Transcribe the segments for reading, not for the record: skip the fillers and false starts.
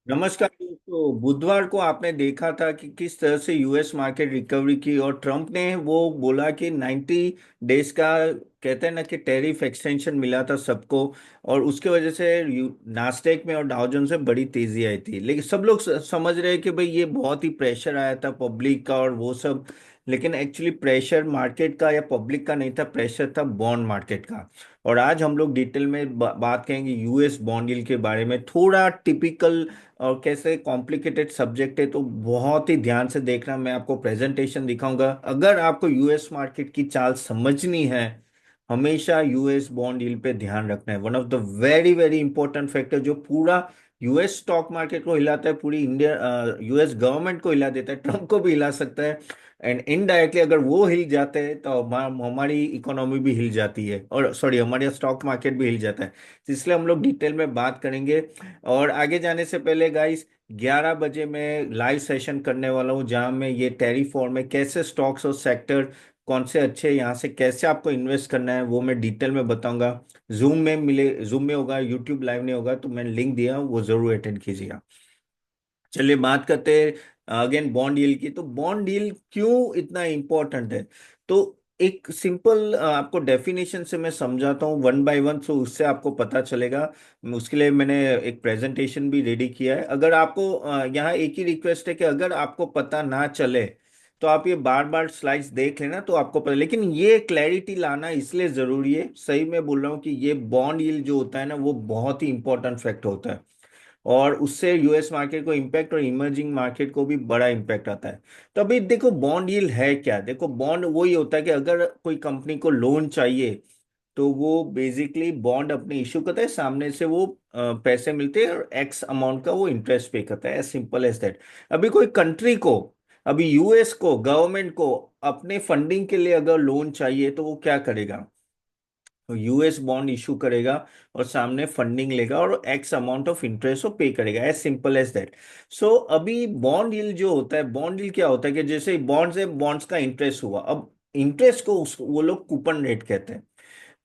नमस्कार दोस्तों। बुधवार को आपने देखा था कि किस तरह से यूएस मार्केट रिकवरी की और ट्रम्प ने वो बोला कि 90 डेज का कहते हैं ना कि टैरिफ एक्सटेंशन मिला था सबको। और उसके वजह से नास्डेक में और डाउ जोन्स में बड़ी तेजी आई थी। लेकिन सब लोग समझ रहे हैं कि भाई ये बहुत ही प्रेशर आया था पब्लिक का और वो सब। लेकिन एक्चुअली प्रेशर मार्केट का या पब्लिक का नहीं था, प्रेशर था बॉन्ड मार्केट का। और आज हम लोग डिटेल में बात करेंगे यूएस बॉन्ड यील्ड के बारे में। थोड़ा टिपिकल और कैसे कॉम्प्लिकेटेड सब्जेक्ट है, तो बहुत ही ध्यान से देखना। मैं आपको प्रेजेंटेशन दिखाऊंगा। अगर आपको यूएस मार्केट की चाल समझनी है, हमेशा यूएस बॉन्ड यील्ड पे ध्यान रखना है। One of the very very important factor जो पूरा यूएस स्टॉक मार्केट को हिलाता है, पूरी इंडिया यूएस गवर्नमेंट को हिला देता है, ट्रम्प को भी हिला सकता है। एंड इनडायरेक्टली अगर वो हिल जाते हैं तो हमारी इकोनॉमी भी हिल जाती है, और सॉरी हमारे स्टॉक मार्केट भी हिल जाता है। तो इसलिए हम लोग डिटेल में बात करेंगे। और आगे जाने से पहले गाइस, 11 बजे मैं लाइव सेशन करने वाला हूँ जहां मैं ये टैरिफ वॉर में कैसे स्टॉक्स और सेक्टर कौन से अच्छे हैं, यहाँ से कैसे आपको इन्वेस्ट करना है, वो मैं डिटेल में बताऊंगा। जूम में होगा, यूट्यूब लाइव नहीं होगा। तो मैंने लिंक दिया, वो जरूर अटेंड कीजिएगा। चलिए बात करते हैं अगेन बॉन्ड डील की। तो बॉन्ड डील क्यों इतना इम्पोर्टेंट है, तो एक सिंपल आपको डेफिनेशन से मैं समझाता हूँ वन बाय वन, तो उससे आपको पता चलेगा। उसके लिए मैंने एक प्रेजेंटेशन भी रेडी किया है। अगर आपको यहाँ एक ही रिक्वेस्ट है कि अगर आपको पता ना चले तो आप ये बार बार स्लाइड्स देख लेना, तो आपको पता। लेकिन ये क्लैरिटी लाना इसलिए जरूरी है, सही में बोल रहा हूँ कि ये बॉन्ड यील्ड जो होता है ना, वो बहुत ही इंपॉर्टेंट फैक्ट होता है। और उससे यूएस मार्केट को इम्पैक्ट और इमर्जिंग मार्केट को भी बड़ा इम्पैक्ट आता है। तो अभी देखो बॉन्ड यील्ड है क्या। देखो बॉन्ड वही होता है कि अगर कोई कंपनी को लोन चाहिए तो वो बेसिकली बॉन्ड अपने इशू करता है, सामने से वो पैसे मिलते हैं और एक्स अमाउंट का वो इंटरेस्ट पे करता है। As simple as that. अभी कोई कंट्री को, अभी यूएस को गवर्नमेंट को अपने फंडिंग के लिए अगर लोन चाहिए तो वो क्या करेगा, तो यूएस बॉन्ड इशू करेगा और सामने फंडिंग लेगा और एक्स अमाउंट ऑफ इंटरेस्ट वो पे करेगा। As simple as that. So अभी बॉन्ड यील्ड जो होता है, बॉन्ड यील्ड क्या होता है कि जैसे बॉन्ड से बॉन्ड्स का इंटरेस्ट हुआ, अब इंटरेस्ट को वो लोग कूपन रेट कहते हैं।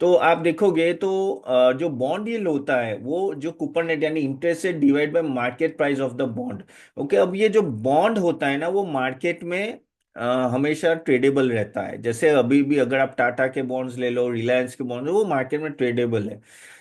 तो आप देखोगे तो जो बॉन्ड यील्ड होता है वो जो कूपन रेट यानी इंटरेस्ट से divide by market price of the bond. Okay, अब ये जो बॉन्ड होता है ना, वो मार्केट में हमेशा ट्रेडेबल रहता है। जैसे अभी भी अगर आप टाटा के बॉन्ड्स ले लो, रिलायंस के बॉन्ड्स, वो मार्केट में ट्रेडेबल है।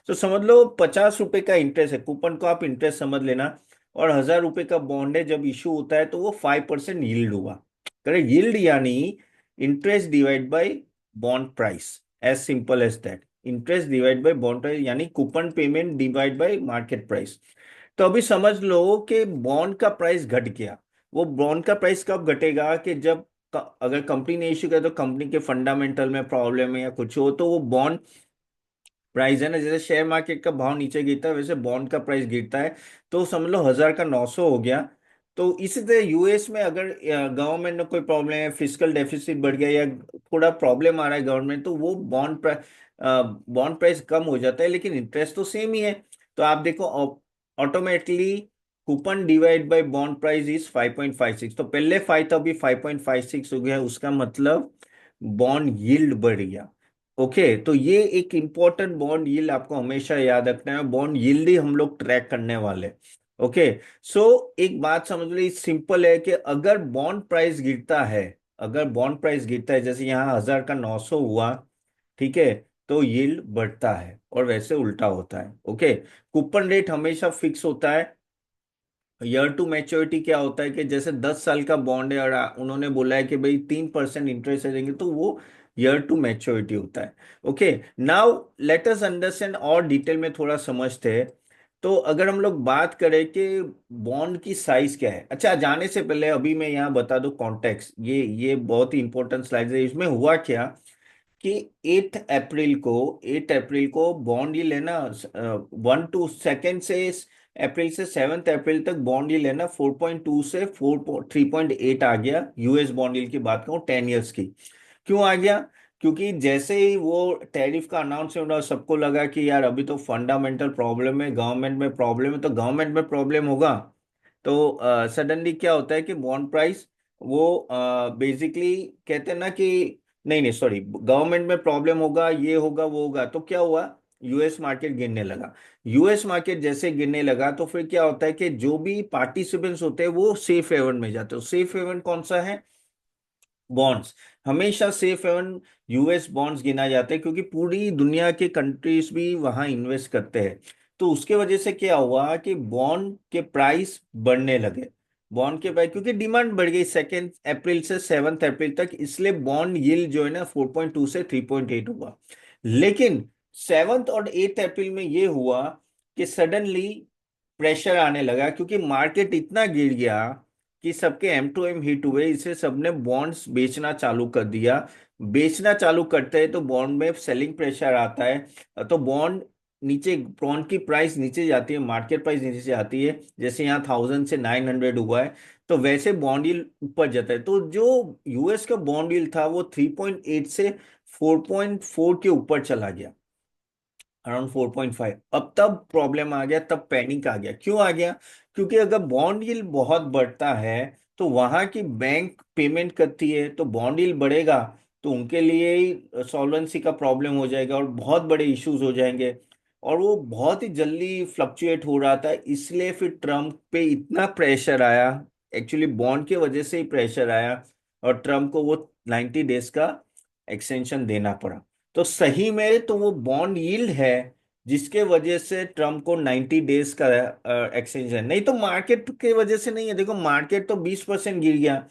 तो समझ लो 50 रुपए का इंटरेस्ट है, कूपन को आप इंटरेस्ट समझ लेना। और 1000 रुपए का बॉन्ड है, जब इशू होता है तो वो 5% यील्ड हुआ। करेक्ट, यील्ड यानी interest divide by bond price. As simple as that. Interest divide by bond price यानी coupon payment divide by market price. तो अभी समझ लो कि बॉन्ड का प्राइस घट गया। वो बॉन्ड का प्राइस कब घटेगा कि जब अगर कंपनी ने इश्यू किया तो कंपनी के फंडामेंटल में प्रॉब्लम है या कुछ हो, तो वो बॉन्ड प्राइस है ना, जैसे शेयर मार्केट का भाव नीचे गिरता है वैसे बॉन्ड का प्राइस गिरता है। तो समझ लो 1000 का 900 हो गया। तो इसी तरह यूएस में अगर गवर्नमेंट में कोई प्रॉब्लम है, फिजिकल डेफिसिट बढ़ गया या थोड़ा प्रॉब्लम आ रहा है गवर्नमेंट, तो वो बॉन्ड प्राइस कम हो जाता है, लेकिन इंटरेस्ट तो सेम ही है। तो आप देखो automatically coupon divide by bond price is 5.56। तो पहले 5 था, अभी 5.56 हो गया। उसका मतलब बॉन्ड यील्ड बढ़ गया। ओके, तो ये एक इंपॉर्टेंट बॉन्ड यील्ड आपको हमेशा याद रखना है। बॉन्ड यील्ड ही हम लोग ट्रैक करने वाले। ओके, सो एक बात समझ लो, सिंपल है कि अगर बॉन्ड प्राइस गिरता है, अगर बॉन्ड प्राइस गिरता है जैसे यहाँ 1000 का 900 हुआ, ठीक है, तो यील्ड बढ़ता है और वैसे उल्टा होता है। ओके, कूपन रेट हमेशा फिक्स होता है। ईयर टू मैच्योरिटी क्या होता है कि जैसे 10 साल का बॉन्ड है और उन्होंने बोला है कि भाई 3% इंटरेस्ट देंगे, तो वो ईयर टू मैच्योरिटी होता है। Okay, now let us understand और डिटेल में थोड़ा समझते हैं। तो अगर हम लोग बात करें कि बॉन्ड की साइज क्या है, अच्छा जाने से पहले अभी मैं यहाँ बता दूं कॉन्टेक्स्ट। ये बहुत ही इंपॉर्टेंट स्लाइड है। इसमें हुआ क्या कि 8 अप्रैल को बॉन्ड ये लेना, 1 टू 2 से अप्रैल से 7 अप्रैल तक बॉन्ड ये लेना 4.2 से 3.8 आ गया। यूएस बॉन्ड यील्ड की बात करूं 10 ईयर्स की। क्यों आ गया? क्योंकि जैसे ही वो टैरिफ का अनाउंसमेंट हुआ, सबको लगा कि यार अभी तो फंडामेंटल प्रॉब्लम है, गवर्नमेंट में प्रॉब्लम है, तो गवर्नमेंट में प्रॉब्लम होगा। तो सडनली क्या होता है कि बॉन्ड प्राइस वो बेसिकली कहते हैं ना कि नहीं नहीं सॉरी, गवर्नमेंट में प्रॉब्लम होगा, ये होगा वो होगा, तो क्या हुआ, यूएस मार्केट गिरने लगा। यूएस मार्केट जैसे गिरने लगा तो फिर क्या होता है कि जो भी पार्टिसिपेंट्स होते हैं वो सेफ हेवन में जाते हैं। सेफ हेवन कौन सा है? बॉन्ड्स। हमेशा सेफ हेवन यूएस बॉन्ड्स गिना जाता है, क्योंकि पूरी दुनिया के कंट्रीज भी वहां इन्वेस्ट करते हैं। तो उसके वजह से क्या हुआ कि बॉन्ड के प्राइस बढ़ने लगे। बॉन्ड के प्राइस, क्योंकि डिमांड बढ़ गई 2 अप्रैल से 7 अप्रैल तक, इसलिए बॉन्ड यील्ड जो है ना 4.2 से 3.8 हुआ। लेकिन 7 और 8 अप्रैल में ये हुआ कि सडनली प्रेशर आने लगा, क्योंकि मार्केट इतना गिर गया कि सबके M2M हिट हुए, इससे सबने बॉन्ड्स बेचना चालू कर दिया। बेचना चालू करते हैं तो बॉन्ड में सेलिंग प्रेशर आता है, तो बॉन्ड नीचे, बॉन्ड की प्राइस नीचे जाती है, मार्केट प्राइस नीचे जाती है। जैसे यहाँ 1000 से 900 हुआ है, तो वैसे बॉन्ड यील्ड ऊपर जाता है। तो जो यूएस का बॉन्ड यील्ड था वो 3.8 से 4.4 के ऊपर चला गया, अराउंड 4.5। अब तब प्रॉब्लम आ गया, तब पैनिक आ गया। क्यों आ गया? क्योंकि अगर बॉन्ड यील्ड बहुत बढ़ता है तो वहां की बैंक पेमेंट करती है, तो बॉन्ड यील्ड बढ़ेगा तो उनके लिए ही सॉल्वेंसी का प्रॉब्लम हो जाएगा और बहुत बड़े इश्यूज हो जाएंगे। और वो बहुत ही जल्दी फ्लक्चुएट हो रहा था, इसलिए फिर ट्रम्प पे इतना प्रेशर आया। एक्चुअली बॉन्ड की वजह से ही प्रेशर आया, और ट्रम्प को वो 90 डेज का एक्सटेंशन देना पड़ा। तो सही में तो वो बॉन्ड यील्ड है जिसके वजह से ट्रम्प को 90 डेज का एक्सटेंशन, नहीं तो मार्केट के वजह से नहीं है। देखो मार्केट तो 20% गिर गया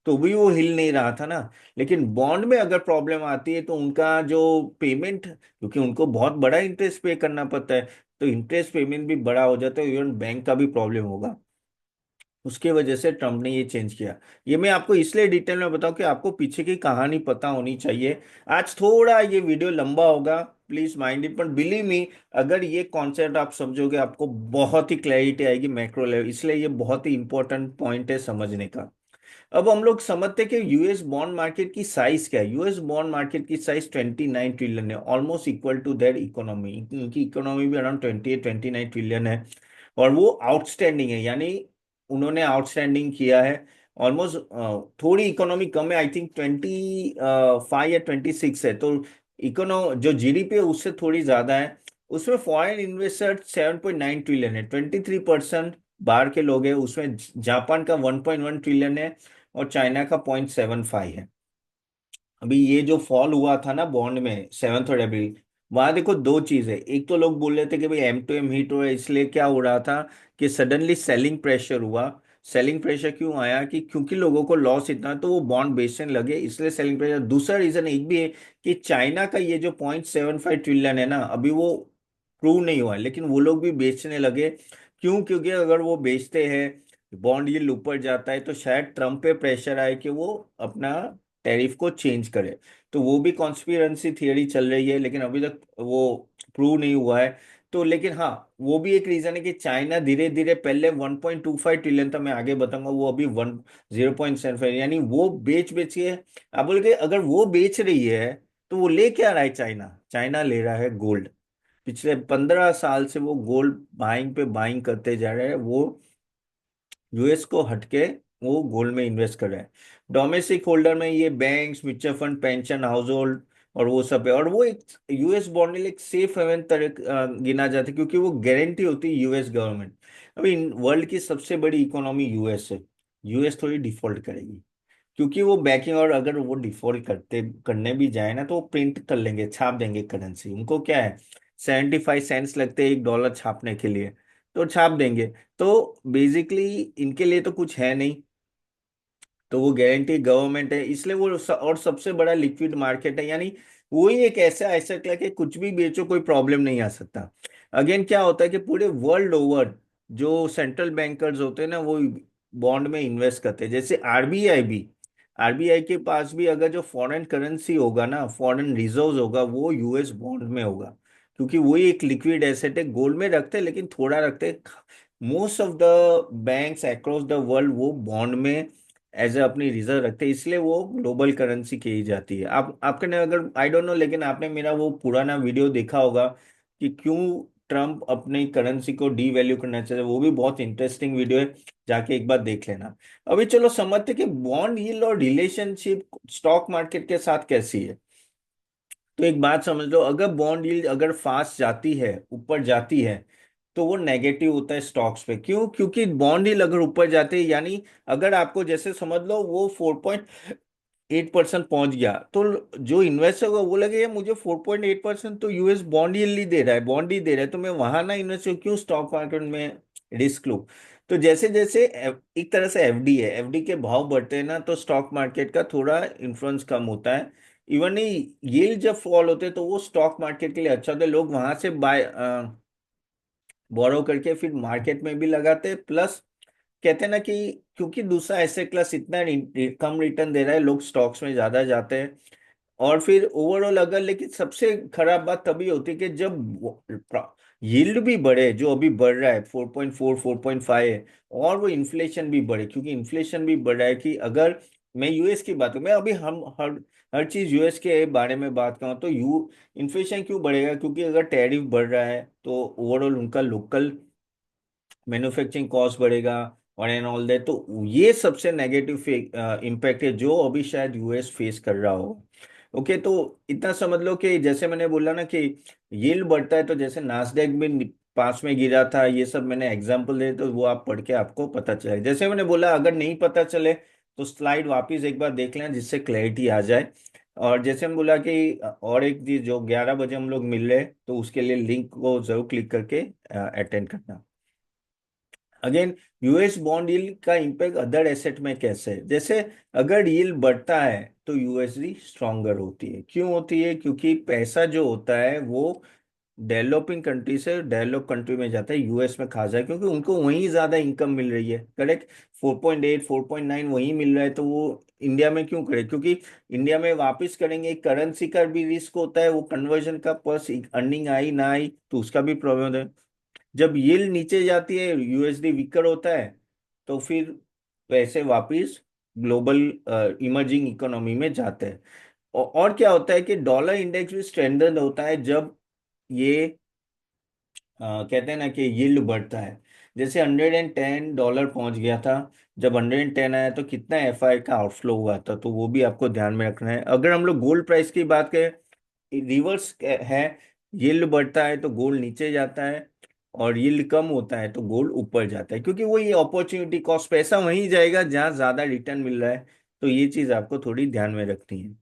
तो भी वो हिल नहीं रहा था ना। लेकिन बॉन्ड में अगर प्रॉब्लम आती है तो उनका जो पेमेंट, क्योंकि उनको बहुत बड़ा इंटरेस्ट पे करना पड़ता है, तो इंटरेस्ट पेमेंट भी बड़ा हो जाता है, इवन बैंक का भी प्रॉब्लम होगा। उसके वजह से ट्रम्प ने ये चेंज किया। ये मैं आपको इसलिए डिटेल में बताऊं कि आपको पीछे की कहानी पता होनी चाहिए। आज थोड़ा ये वीडियो लंबा होगा, प्लीज माइंड इट, पर बिलीव मी, अगर ये कॉन्सेप्ट आप समझोगे आपको बहुत ही क्लैरिटी आएगी मैक्रो लेवल, इसलिए ये बहुत ही इंपॉर्टेंट पॉइंट है समझने का। अब हम लोग समझते हैं कि यूएस बॉन्ड मार्केट की साइज क्या है। यूएस बॉन्ड मार्केट की साइज 29 ट्रिलियन है, almost equal to their economy. उनकी इकोनॉमी भी अराउंड 29 ट्रिलियन है। और वो आउटस्टैंडिंग है, यानी उन्होंने आउटस्टैंडिंग किया है ऑलमोस्ट। थोड़ी इकोनॉमी कम है, आई थिंक 25 या 26 है। तो जो जीडीपी है उससे थोड़ी ज्यादा है। उसमें फॉरेन इन्वेस्टर 7.9 ट्रिलियन है, 23% बाहर के लोग हैं उसमें। जापान का 1.1 ट्रिलियन है, और चाइना का 0.75 है। अभी ये जो फॉल हुआ था ना बॉन्ड में 7 और 8 अप्रैल, वहां देखो दो चीज है। एक तो लोग बोल रहे थे कि भाई M2M हिट हो रहा है, इसलिए क्या हो रहा था कि सडनली सेलिंग प्रेशर हुआ। सेलिंग प्रेशर क्यों आया? कि क्योंकि लोगों को लॉस इतना, तो वो बॉन्ड बेचने लगे, इसलिए सेलिंग प्रेशर। दूसरा रीजन एक भी है कि चाइना का ये जो 0.75 ट्रिलियन है ना, अभी वो प्रूव नहीं हुआ है, लेकिन वो लोग भी बेचने लगे। क्यों? क्योंकि अगर वो बेचते हैं, बॉन्ड यील्ड ऊपर जाता है, तो शायद ट्रम्प पे प्रेशर आए कि वो अपना टैरिफ को चेंज करे। तो वो भी कॉन्स्पिरेंसी थियरी चल रही है, लेकिन अभी तक वो प्रूव नहीं हुआ है। तो लेकिन हाँ, वो भी एक रीजन है कि चाइना धीरे धीरे, पहले 1.25 ट्रिलियन था, मैं आगे बताऊंगा, वो अभी 0.75, यानी वो बेच बेच के। आप बोल के अगर वो बेच रही है तो वो ले क्या रहा है? चाइना चाइना ले रहा है गोल्ड। पिछले 15 साल से वो गोल्ड बाइंग पे बाइंग करते जा रहे हैं। वो यूएस को हटके वो गोल्ड में इन्वेस्ट कर रहे हैं। डोमेस्टिक होल्डर में ये banks, mutual fund, pension, house hold और वो सब है। और वो एक यूएस बॉन्ड एक सेफ हेवन तरह गिना जाता है, क्योंकि वो गारंटी होती है यूएस गवर्नमेंट। अभी वर्ल्ड की सबसे बड़ी इकोनॉमी यूएस है। यूएस थोड़ी डिफॉल्ट करेगी, क्योंकि वो बैकिंग, और अगर वो डिफॉल्ट करने भी जाए ना तो वो प्रिंट कर लेंगे, छाप देंगे करेंसी। उनको क्या है, 75 सेंट्स लगते हैं $1 छापने के लिए, तो छाप देंगे। तो बेसिकली इनके लिए तो कुछ है नहीं, तो वो गारंटी गवर्नमेंट है, इसलिए वो और सबसे बड़ा लिक्विड मार्केट है। यानी वही एक ऐसा एसेट है कि कुछ भी बेचो कोई प्रॉब्लम नहीं आ सकता। अगेन क्या होता है कि पूरे वर्ल्ड ओवर जो सेंट्रल बैंकर्स होते हैं ना, वो बॉन्ड में इन्वेस्ट करते हैं। जैसे आरबीआई भी, आरबीआई के पास भी अगर जो फॉरेन करेंसी होगा ना, फॉरेन रिजर्व्स होगा, वो यूएस बॉन्ड में होगा। क्योंकि वही एक लिक्विड एसेट है, गोल्ड में रखते हैं लेकिन थोड़ा रखते हैं। Most of the banks across the world वो बॉन्ड में एज ए अपनी रिजर्व रखते हैं, इसलिए वो ग्लोबल करेंसी कही जाती है। आप आपके ने अगर आई डोंट नो, लेकिन आपने मेरा वो पुराना वीडियो देखा होगा कि क्यों ट्रम्प अपनी करेंसी को डी वैल्यू करना चाहते हैं, वो भी बहुत इंटरेस्टिंग वीडियो है, जाके एक बार देख लेना। अभी चलो समझते कि बॉन्ड यील्ड और रिलेशनशिप स्टॉक मार्केट के साथ कैसी है। तो एक बात समझ लो, अगर बॉन्ड यील्ड अगर फास्ट जाती है, ऊपर जाती है, तो वो नेगेटिव होता है स्टॉक्स पे। क्यों? क्योंकि बॉन्ड यील्ड अगर ऊपर जाती है, यानी अगर आपको जैसे समझ लो वो 4.8% पहुंच गया, तो जो इन्वेस्टर होगा वो लगे, मुझे 4.8% तो यूएस बॉन्ड यील्ड ही दे रहा है, बॉन्ड ही दे रहा है, तो मैं वहां ना इन्वेस्ट करूं, क्यों स्टॉक मार्केट में रिस्क लूं? तो जैसे जैसे एक तरह से एफडी है, एफडी के भाव बढ़ते हैं ना, तो स्टॉक मार्केट का थोड़ा इन्फ्लुएंस कम होता है। इवन नहीं, यील्ड जब फॉल होते हैं तो वो स्टॉक मार्केट के लिए अच्छा होता है, लोग वहां से बाय बोरो करके फिर मार्केट में भी लगाते हैं। प्लस कहते हैं ना कि क्योंकि दूसरा एसेट क्लास इतना कम रिटर्न दे रहा है, लोग स्टॉक्स में ज्यादा जाते हैं। और फिर ओवरऑल अगर, लेकिन सबसे खराब बात तभी होती है कि जब यील्ड भी बढ़े, जो अभी बढ़ रहा है 4.4 4.5 है, और वो इन्फ्लेशन भी बढ़े, क्योंकि इन्फ्लेशन भी बढ़ रहा है। कि अगर मैं यूएस की बात करूं, मैं अभी हम हर हर चीज यूएस के बारे में बात करूं, तो यू इन्फ्लेशन क्यों बढ़ेगा? क्योंकि अगर टैरिफ बढ़ रहा है तो ओवरऑल उनका लोकल मैन्युफैक्चरिंग कॉस्ट बढ़ेगा, और एंड ऑल दैट। तो ये सबसे नेगेटिव इम्पैक्ट है जो अभी शायद यूएस फेस कर रहा हो। ओके, तो इतना समझ लो कि जैसे मैंने बोला ना कि यील्ड बढ़ता है, तो जैसे नास्डैक भी पास में गिरा था, ये सब मैंने एग्जांपल दे, तो वो आप पढ़ के आपको पता चले। जैसे मैंने बोला, अगर नहीं पता चले तो स्लाइड वापस एक बार देख लें, जिससे क्लैरिटी आ जाए। और जैसे हम बोला कि और एक चीज, जो 11 बजे हम लोग मिल रहे हैं, तो उसके लिए लिंक को जरूर क्लिक करके अटेंड करना। अगेन, यूएस बॉन्ड यील्ड का इम्पैक्ट अदर एसेट में कैसे है? जैसे अगर यील्ड बढ़ता है तो यूएसडी स्ट्रांगर होती है। क्यों होती है? क्योंकि पैसा जो होता है वो डेवलपिंग कंट्री से डेवलप कंट्री में जाता है, यूएस में खा जाए, क्योंकि उनको वहीं ज्यादा इनकम मिल रही है। करेक्ट, 4.8 4.9 वहीं मिल रहा है, तो वो इंडिया में क्यों करे? क्योंकि इंडिया में वापस करेंगे, करेंसी का भी रिस्क होता है, वो कन्वर्जन का, प्लस अर्निंग आई ना आई तो उसका भी प्रॉब्लम है। जब यील्ड नीचे जाती है, यूएसडी वीकर होता है, तो फिर पैसे वापस ग्लोबल इमर्जिंग इकोनॉमी में जाते हैं। और क्या होता है कि डॉलर इंडेक्स भी स्ट्रेंथन होता है जब ये कहते हैं ना कि यील्ड बढ़ता है। जैसे $110 पहुंच गया था, जब 110 आया तो कितना एफआई का आउटफ्लो हुआ था, तो वो भी आपको ध्यान में रखना है। अगर हम लोग गोल्ड प्राइस की बात करें, रिवर्स है, यील्ड बढ़ता है तो गोल्ड नीचे जाता है, और यील्ड कम होता है तो गोल्ड ऊपर जाता है, क्योंकि वो ये अपॉर्चुनिटी कॉस्ट, पैसा वहीं जाएगा जहां ज्यादा रिटर्न मिल रहा है। तो ये चीज आपको थोड़ी ध्यान में रखनी है।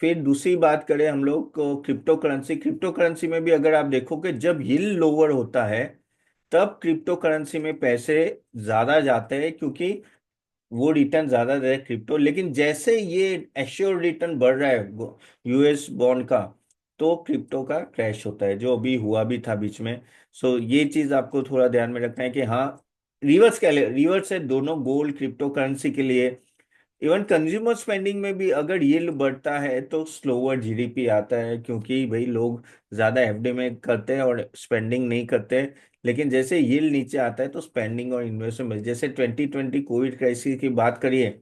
फिर दूसरी बात करें हम लोग को क्रिप्टो करेंसी, क्रिप्टो करेंसी में भी अगर आप देखो कि जब यील्ड लोअर होता है, तब क्रिप्टो करेंसी में पैसे ज्यादा जाते हैं, क्योंकि वो रिटर्न ज्यादा दे रहा है क्रिप्टो। लेकिन जैसे ये एश्योर रिटर्न बढ़ रहा है यूएस बॉन्ड का, तो क्रिप्टो का क्रैश होता है, जो अभी हुआ भी था बीच में। सो ये चीज आपको थोड़ा ध्यान में रखना है कि हाँ, रिवर्स क्या, रिवर्स है दोनों, गोल्ड क्रिप्टो करेंसी के लिए। इवन कंज्यूमर स्पेंडिंग में भी अगर यील्ड बढ़ता है तो स्लोअर जीडीपी आता है, क्योंकि भाई लोग ज्यादा एफडी में करते हैं और स्पेंडिंग नहीं करते। लेकिन जैसे यील्ड नीचे आता है तो स्पेंडिंग और इन्वेस्टमेंट, जैसे 2020 कोविड क्राइसिस की बात करिए,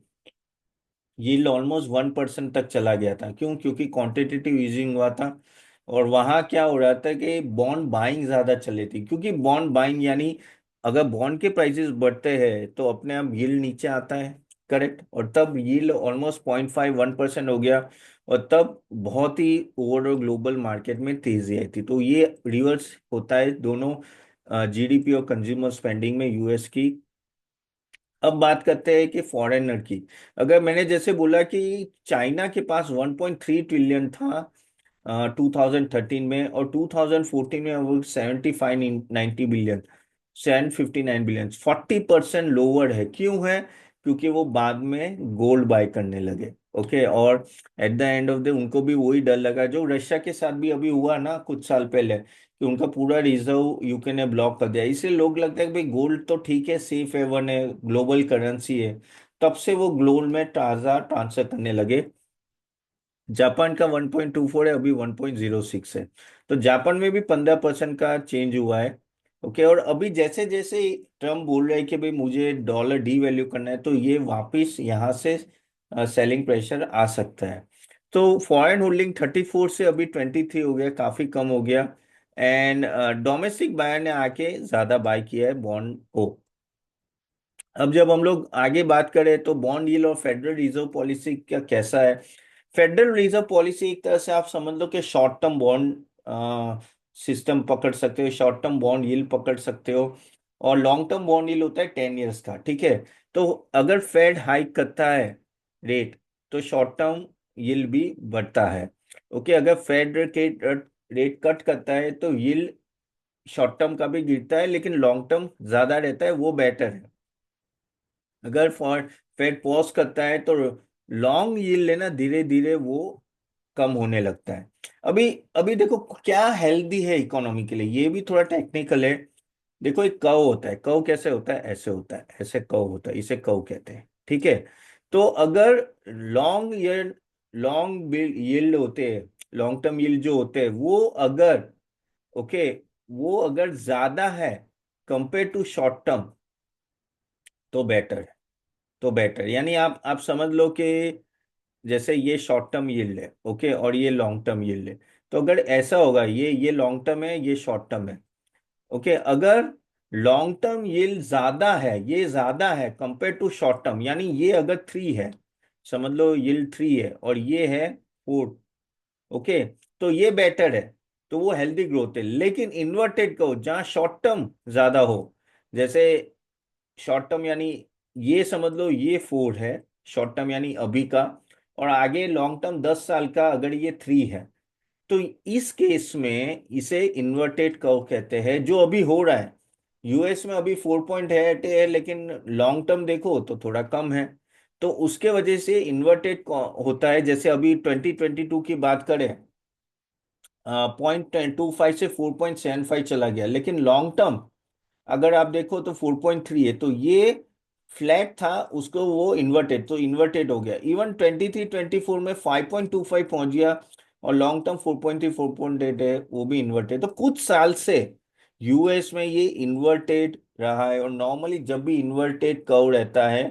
यील्ड ऑलमोस्ट 1% तक चला गया था। क्यों? क्योंकि क्वांटिटेटिव ईजिंग हुआ था, और वहां क्या हो रहा था कि बॉन्ड बाइंग ज्यादा चली थी। क्योंकि बॉन्ड बाइंग यानी अगर बॉन्ड के प्राइसेस बढ़ते हैं तो अपने आप यील्ड नीचे आता है। करेक्ट, और तब यील्ड ऑलमोस्ट 0.5 1% हो गया, और तब बहुत ही ओवरऑल ग्लोबल मार्केट में तेजी आई थी। तो ये रिवर्स होता है दोनों जीडीपी और कंज्यूमर स्पेंडिंग में यूएस की। अब बात करते हैं कि फॉरेनर की। अगर मैंने जैसे बोला कि चाइना के पास 1.3 ट्रिलियन था 2013 में, और 2014 में वो 75 90 बिलियन, 759 बिलियन, 40% लोअर है। क्यों है? क्योंकि वो बाद में गोल्ड बाय करने लगे। ओके, और at the end of the उनको भी वही डर लगा, जो रशिया के साथ भी अभी हुआ ना कुछ साल पहले, कि उनका पूरा रिजर्व यूके ने ब्लॉक कर दिया। इसलिए लोग लगता है कि भाई गोल्ड तो ठीक है, सेफ हेवन है, ग्लोबल करेंसी है, तब से वो गोल्ड में ताजा ट्रांसफर करने लगे। जापान का 1.24 है, अभी 1.06 है। तो जापान में भी 15% का चेंज हुआ है। ओके, और अभी जैसे जैसे ट्रम्प बोल रहे हैं कि भाई मुझे डॉलर डी वैल्यू करना है, तो ये वापिस यहाँ से सेलिंग प्रेशर आ सकता है। तो फॉरेन होल्डिंग 34 से अभी 23 हो गया, काफी कम हो गया। एंड डोमेस्टिक बायर ने आके ज्यादा बाय किया है बॉन्ड को। अब जब हम लोग आगे बात करें तो बॉन्ड यील्ड और फेडरल रिजर्व पॉलिसी का कैसा है। फेडरल रिजर्व पॉलिसी एक तरह से आप समझ लो कि शॉर्ट टर्म बॉन्ड सिस्टम पकड़ सकते हो, शॉर्ट टर्म बॉन्ड यील्ड पकड़ सकते हो, और लॉन्ग टर्म बॉन्ड यील्ड होता है 10 ईयर्स का, ठीक है। तो अगर फेड हाइक करता है रेट, तो शॉर्ट टर्म यील्ड भी बढ़ता है। ओके, अगर फेड रेट कट करता है तो यील्ड शॉर्ट टर्म का भी गिरता है, लेकिन लॉन्ग टर्म ज्यादा रहता है, वो बेटर है। अगर फॉर फेड पॉज करता है तो लॉन्ग यील्ड लेना धीरे धीरे वो कम होने लगता है। अभी अभी देखो क्या हेल्दी है इकोनॉमी के लिए, ये भी थोड़ा टेक्निकल है। देखो एक कर्व होता है, कर्व कैसे होता है, ऐसे होता है, ऐसे कर्व होता है, इसे कर्व कहते हैं, ठीक है। तो अगर लॉन्ग यील्ड लॉन्ग यील्ड होते हैं, लॉन्ग टर्म यील्ड जो होते हैं वो अगर, ओके, वो अगर ज्यादा है कंपेयर टू शॉर्ट टर्म, तो बेटर है। तो बेटर यानी आप समझ लो कि जैसे ये शॉर्ट टर्म यील्ड है, ओके, और ये लॉन्ग टर्म यील्ड है। तो अगर ऐसा होगा, ये लॉन्ग टर्म है, ये शॉर्ट टर्म है, ओके, अगर लॉन्ग टर्म यील्ड ज्यादा है, ये ज्यादा है कंपेयर टू शॉर्ट टर्म, यानी ये अगर 3 है, समझ लो यील्ड 3 है और ये है 4, ओके, तो ये बेटर है, तो वो हेल्दी ग्रोथ है। लेकिन इन्वर्टेड को जहां शॉर्ट टर्म ज्यादा हो, जैसे शॉर्ट टर्म यानी ये समझ लो ये 4 है शॉर्ट टर्म यानी अभी का, और आगे लॉन्ग टर्म 10 साल का अगर ये 3 है, तो इस केस में इसे इन्वर्टेड कर्व कहते हैं, जो अभी हो रहा है। यूएस में अभी 4.8 है, लेकिन लॉन्ग टर्म देखो तो थोड़ा कम है। तो उसके वजह से इन्वर्टेड होता है। जैसे अभी 2022 की बात करें, 0.25 से 4.75 चला गया, लेकिन लॉन्ग टर्म अगर आप देखो तो 4.3 है। तो ये फ्लैट था, उसको वो इन्वर्टेड, तो इन्वर्टेड हो गया। इवन 23-24 में 5.25 पहुंच गया, और लॉन्ग टर्म 4.3 4.8 है, वो भी इन्वर्टेड। तो कुछ साल से यूएस में ये इन्वर्टेड रहा है, और नॉर्मली जब भी इन्वर्टेड कर्व रहता है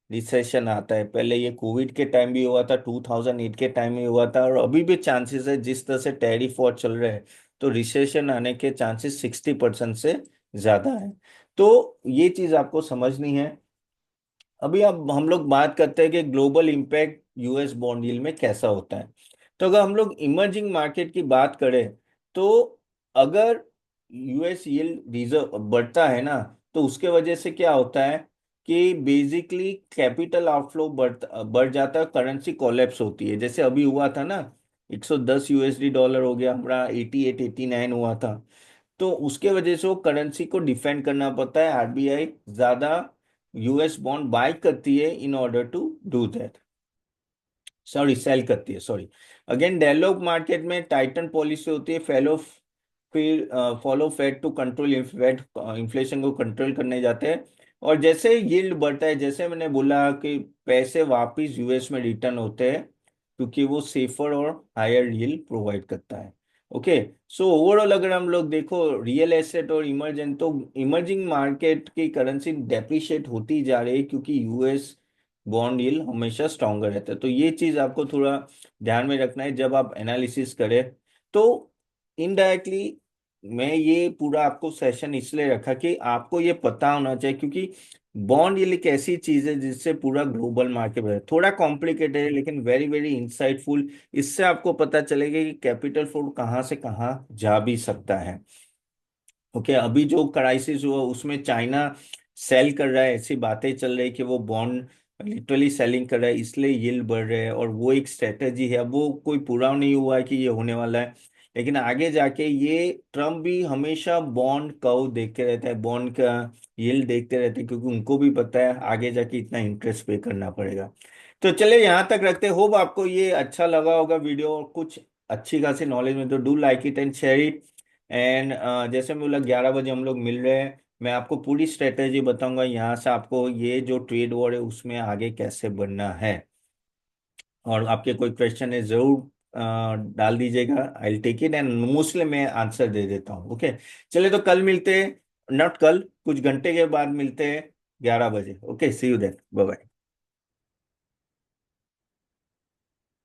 रिसेशन आता है। पहले ये कोविड के टाइम भी हुआ था, 2008 के टाइम में हुआ था, और अभी भी चांसेस है, जिस तरह से टैरिफ वॉर चल रहे हैं, तो रिसेशन आने के चांसेस 60% से ज्यादा है। तो ये चीज आपको समझनी है। अभी अब हम लोग बात करते हैं कि global impact US bond yield में कैसा होता है। तो अगर हम लोग इमर्जिंग मार्केट की बात करें, तो अगर यूएस यील्ड रिजर्व बढ़ता है ना, तो उसके वजह से क्या होता है कि बेसिकली कैपिटल आउटफ्लो बढ़ जाता है, करेंसी कोलैप्स होती है। जैसे अभी हुआ था ना, 110 यूएसडी डॉलर हो गया, हमारा 88 89 हुआ था। तो उसके वजह से वो करेंसी को डिफेंड करना पड़ता है, आरबीआई ज्यादा यूएस बॉन्ड बाय करती है in order to do that, sorry sell करती है, सॉरी। अगेन डेवलप मार्केट में टाइटन पॉलिसी होती है, फिर follow Fed to control inflation को कंट्रोल करने जाते हैं। और जैसे यील्ड बढ़ता है, जैसे मैंने बोला कि पैसे वापस यूएस में रिटर्न होते हैं, क्योंकि वो सेफर और हायर यील्ड प्रोवाइड करता है। ओके, सो ओवरऑल अगर हम लोग देखो रियल एस्टेट और इमर्जेंट, तो इमर्जिंग मार्केट की करेंसी डेप्रिशिएट होती जा रही है, क्योंकि यूएस बॉन्ड यील्ड हमेशा स्ट्रांगर रहता है। तो ये चीज आपको थोड़ा ध्यान में रखना है जब आप एनालिसिस करें। तो इनडायरेक्टली मैं ये पूरा आपको सेशन इसलिए रखा कि आपको ये पता होना चाहिए, क्योंकि बॉन्ड यील्ड एक ऐसी चीज है जिससे पूरा ग्लोबल मार्केट है, थोड़ा कॉम्प्लिकेटेड है, लेकिन वेरी वेरी इंसाइटफुल। इससे आपको पता चलेगा कि कैपिटल फ्लो कहाँ से कहाँ जा भी सकता है। ओके, अभी जो क्राइसिस हुआ उसमें चाइना सेल कर रहा है, ऐसी बातें चल रही कि वो बॉन्ड लिटरली सेलिंग कर रहा है, इसलिए यील्ड बढ़ रहे हैं, और वो एक स्ट्रेटेजी है। अब वो कोई पूरा नहीं हुआ है कि ये होने वाला है, लेकिन आगे जाके ये ट्रम्प भी हमेशा बॉन्ड कर्व देखते रहता है, बॉन्ड का यील्ड देखते रहते हैं, क्योंकि उनको भी पता है आगे जाके इतना इंटरेस्ट पे करना पड़ेगा। तो चलिए यहाँ तक रखते, होप आपको ये अच्छा लगा होगा वीडियो, और कुछ अच्छी खासी नॉलेज में, तो do like it and share it. And जैसे मैं बोला 11 बजे हम लोग मिल रहे हैं, मैं आपको पूरी स्ट्रेटेजी बताऊंगा यहाँ से, आपको ये जो ट्रेड वॉर है उसमें आगे कैसे बढ़ना है। और आपके कोई क्वेश्चन है जरूर डाल दीजिएगा, I will take it and mostly मैं आंसर दे देता हूँ। ओके, चलिए तो कल मिलते हैं, नॉट कल, कुछ घंटे के बाद मिलते हैं 11 बजे। Okay, see you then, bye bye.